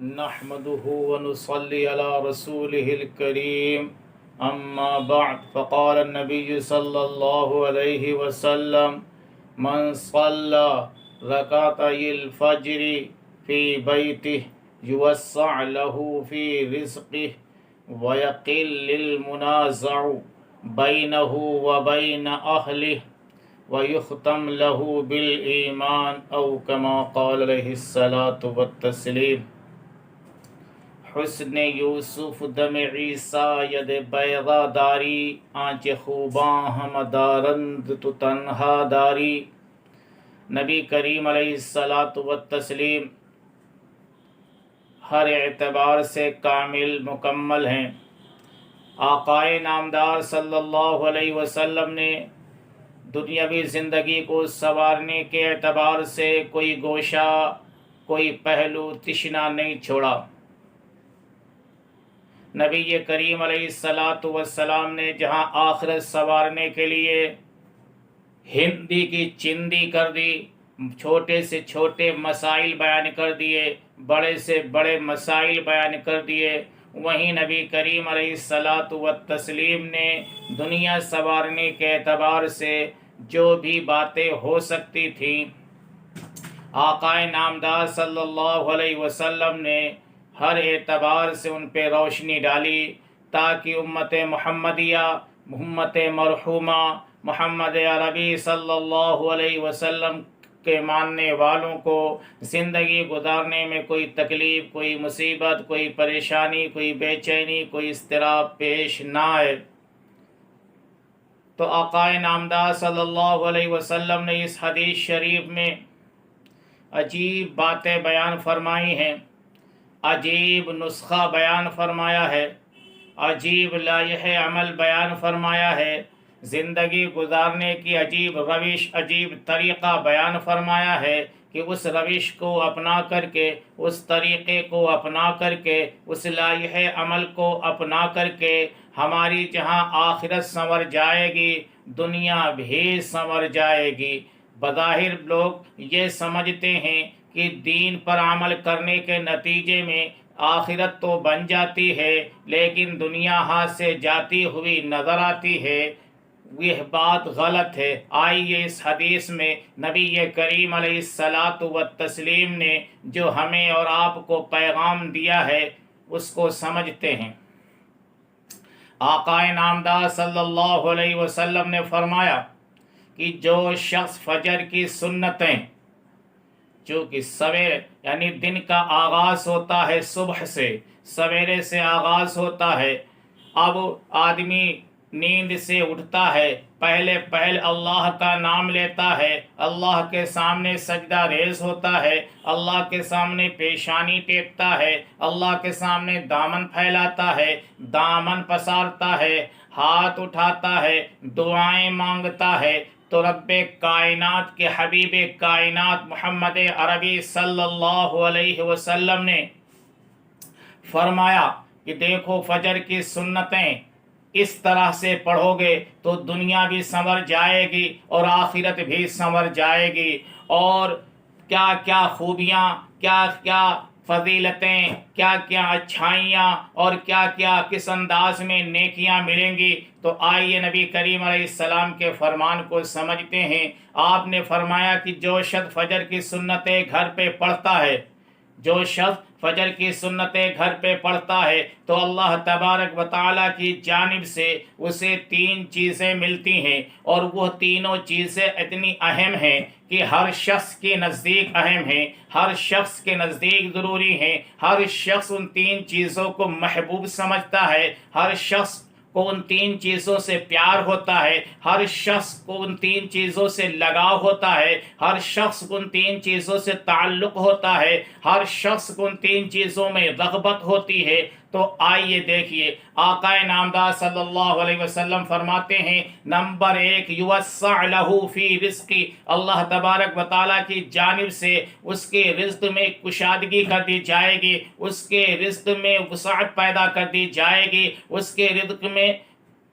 نحمده ونصلي على رسوله الكريم أما بعد فقال النبي صلى الله عليه وسلم من صلى ركعتي الفجر في بيته يوسع له في رزقه ويقل المنازع بينه وبين أهله ويختم له بالإيمان أو كما قال عليه الصلاة والتسليم حسن یوسف دم عیسیٰ ید بیضا داری آنچ خوباں ہم دارند تو تنہا داری۔ نبی کریم علیہ الصلاۃ والتسلیم ہر اعتبار سے کامل مکمل ہیں۔ آقائے نامدار صلی اللہ علیہ وسلم نے دنیاوی زندگی کو سنوارنے کے اعتبار سے کوئی گوشہ کوئی پہلو تشنا نہیں چھوڑا۔ نبی کریم علیہ الصلاۃ والسلام نے جہاں آخرت سنوارنے کے لیے ہندی کی چندی کر دی، چھوٹے سے چھوٹے مسائل بیان کر دیے، بڑے سے بڑے مسائل بیان کر دیے، وہیں نبی کریم علیہ الصلاۃ والتسلیم نے دنیا سنوارنے کے اعتبار سے جو بھی باتیں ہو سکتی تھیں آقائے نامدار صلی اللہ علیہ وسلم نے ہر اعتبار سے ان پہ روشنی ڈالی، تاکہ امت محمدیہ، امت مرحومہ محمد عربی صلی اللہ علیہ وسلم کے ماننے والوں کو زندگی گزارنے میں کوئی تکلیف، کوئی مصیبت، کوئی پریشانی، کوئی بے چینی، کوئی اضطراب پیش نہ آئے۔ تو آقائے نامدار صلی اللہ علیہ وسلم نے اس حدیث شریف میں عجیب باتیں بیان فرمائی ہیں، عجیب نسخہ بیان فرمایا ہے، عجیب لائحہ عمل بیان فرمایا ہے، زندگی گزارنے کی عجیب روش، عجیب طریقہ بیان فرمایا ہے کہ اس روش کو اپنا کر کے، اس طریقے کو اپنا کر کے، اس لائحہ عمل کو اپنا کر کے ہماری جہاں آخرت سنور جائے گی، دنیا بھی سنور جائے گی۔ بظاہر لوگ یہ سمجھتے ہیں کہ دین پر عمل کرنے کے نتیجے میں آخرت تو بن جاتی ہے، لیکن دنیا ہاتھ سے جاتی ہوئی نظر آتی ہے۔ یہ بات غلط ہے۔ آئیے اس حدیث میں نبی کریم علیہ الصلاۃ والتسلیم نے جو ہمیں اور آپ کو پیغام دیا ہے اس کو سمجھتے ہیں۔ آقائے نامدار صلی اللہ علیہ وسلم نے فرمایا کہ جو شخص فجر کی سنتیں، چونکہ سویرے یعنی دن کا آغاز ہوتا ہے صبح سے، سویرے سے آغاز ہوتا ہے، اب آدمی نیند سے اٹھتا ہے، پہلے اللہ کا نام لیتا ہے، اللہ کے سامنے سجدہ ریز ہوتا ہے، اللہ کے سامنے پیشانی ٹیکتا ہے، اللہ کے سامنے دامن پھیلاتا ہے، دامن پسارتا ہے، ہاتھ اٹھاتا ہے، دعائیں مانگتا ہے، تو رب کائنات کے حبیب کائنات محمد عربی صلی اللہ علیہ وسلم نے فرمایا کہ دیکھو فجر کی سنتیں اس طرح سے پڑھو گے تو دنیا بھی سنور جائے گی اور آخرت بھی سنور جائے گی، اور کیا کیا خوبیاں، کیا کیا فضیلتیں، کیا کیا اچھائیاں اور کیا کیا کس انداز میں نیکیاں ملیں گی۔ تو آئیے نبی کریم علیہ السلام کے فرمان کو سمجھتے ہیں۔ آپ نے فرمایا کہ جو شخص فجر کی سنتیں گھر پہ پڑھتا ہے، جو شخص فجر کی سنتیں گھر پہ پڑھتا ہے تو اللہ تبارک و تعالیٰ کی جانب سے اسے 3 چیزیں ملتی ہیں، اور وہ تینوں چیزیں اتنی اہم ہیں کہ ہر شخص کے نزدیک اہم ہیں، ہر شخص کے نزدیک ضروری ہیں، ہر شخص ان 3 چیزوں کو محبوب سمجھتا ہے، ہر شخص کو ان 3 چیزوں سے پیار ہوتا ہے، ہر شخص کو ان 3 چیزوں سے لگاؤ ہوتا ہے، ہر شخص کو ان 3 چیزوں سے تعلق ہوتا ہے، ہر شخص کو ان 3 چیزوں میں رغبت ہوتی ہے۔ تو آئیے دیکھیے آقا نامدار صلی اللہ علیہ وسلم فرماتے ہیں، نمبر 1 یوسع لہ فی رزقی، اللہ تبارک و تعالیٰ کی جانب سے اس کے رزق میں کشادگی کر دی جائے گی، اس کے رزق میں وسعت پیدا کر دی جائے گی، اس کے رزق میں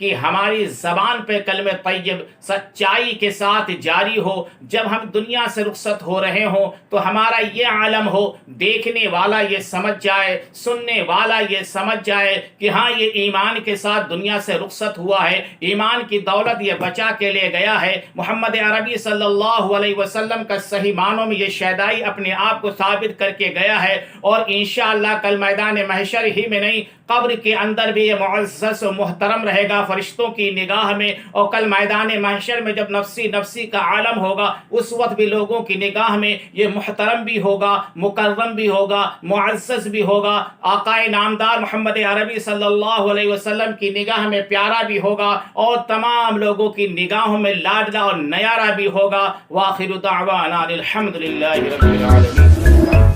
کہ ہماری زبان پہ کلمہ طیب سچائی کے ساتھ جاری ہو، جب ہم دنیا سے رخصت ہو رہے ہوں تو ہمارا یہ عالم ہو، دیکھنے والا یہ سمجھ جائے، سننے والا یہ سمجھ جائے کہ ہاں یہ ایمان کے ساتھ دنیا سے رخصت ہوا ہے، ایمان کی دولت یہ بچا کے لے گیا ہے۔ محمد عربی صلی اللہ علیہ وسلم کا صحیح معنوں میں یہ شیدائی اپنے آپ کو ثابت کر کے گیا ہے، اور انشاءاللہ کل میدان محشر ہی میں نہیں، قبر کے اندر بھی یہ معزز و محترم رہے گا فرشتوں کی نگاہ میں، اور کل میدان محشر میں جب نفسی نفسی کا عالم ہوگا اس وقت بھی لوگوں کی نگاہ میں یہ محترم بھی ہوگا، مکرم بھی ہوگا، معزز بھی ہوگا، آقائے نامدار محمد عربی صلی اللہ علیہ وسلم کی نگاہ میں پیارا بھی ہوگا، اور تمام لوگوں کی نگاہوں میں لاڈلا اور نیارہ بھی ہوگا۔ وآخر دعوانا الحمد للہ رب العالمین۔